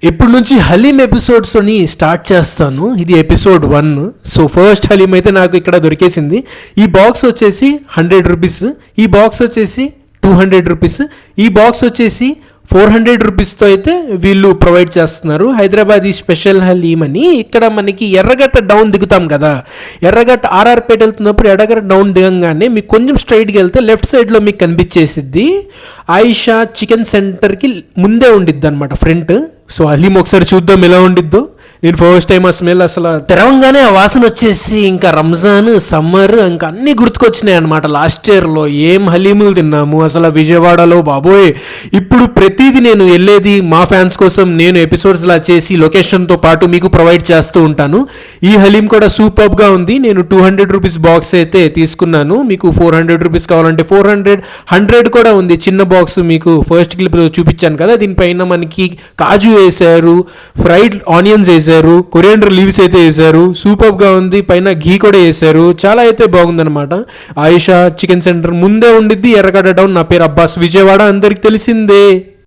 ఇప్పుడు నుంచి హలీం ఎపిసోడ్స్ని స్టార్ట్ చేస్తాను. ఇది ఎపిసోడ్ 1. సో ఫస్ట్ హలీం అయితే నాకు ఇక్కడ దొరికేసింది. ఈ బాక్స్ వచ్చేసి 100 రూపీస్, ఈ బాక్స్ వచ్చేసి 200 రూపీస్, ఈ బాక్స్ వచ్చేసి 400 రూపీస్తో అయితే వీళ్ళు ప్రొవైడ్ చేస్తున్నారు. హైదరాబాదీ స్పెషల్ హలీం అని. ఇక్కడ మనకి ఎర్రగట్ట డౌన్ దిగుతాం కదా, ఎర్రగట్ట ఆర్ఆర్పేట వెళ్తున్నప్పుడు ఎర్రగట్ట డౌన్ దిగంగానే మీకు కొంచెం స్ట్రైట్కి వెళ్తే లెఫ్ట్ సైడ్లో మీకు కనిపించేసిద్ది ఆయిషా చికెన్ సెంటర్కి ముందే ఉండిద్ది అనమాట ఫ్రంట్. సో హలీం ఒకసారి చూద్దాం ఎలా ఉండిద్దో. నేను ఫస్ట్ టైం ఆ స్మెల్ అసలు తెరవంగానే ఆ వాసన వచ్చేసి ఇంకా రంజాన్, సమ్మర్ ఇంకా అన్నీ గుర్తుకొచ్చినాయి అనమాట. లాస్ట్ ఇయర్లో ఏం హలీములు తిన్నాము అసలు విజయవాడలో బాబోయ్. ఇప్పుడు ప్రతిదీ నేను వెళ్ళేది మా ఫ్యాన్స్ కోసం నేను ఎపిసోడ్స్లా చేసి లొకేషన్తో పాటు మీకు ప్రొవైడ్ చేస్తూ ఉంటాను. ఈ హలీం కూడా సూపర్గా ఉంది. నేను 200 రూపీస్ బాక్స్ అయితే తీసుకున్నాను. మీకు 400 రూపీస్ కావాలంటే 400, 100 కూడా ఉంది చిన్న బాక్స్. మీకు ఫస్ట్ క్లిప్ చూపించాను కదా, దీనిపైన మనకి కాజు వేసారు, ఫ్రైడ్ ఆనియన్స్ వేసారు, కొరియాండర్ లీవ్స్ అయితే వేసారు. సూపర్గా ఉంది. పైన ఘీ కూడా వేసారు. చాలా అయితే బాగుందనమాట. ఆయిషా చికెన్ సెంటర్ ముందే ఉండిద్ది, ఎర్రగడ్డ డౌన్. నా పేరు అబ్బాస్, విజయవాడ అందరికి తెలిసిందే.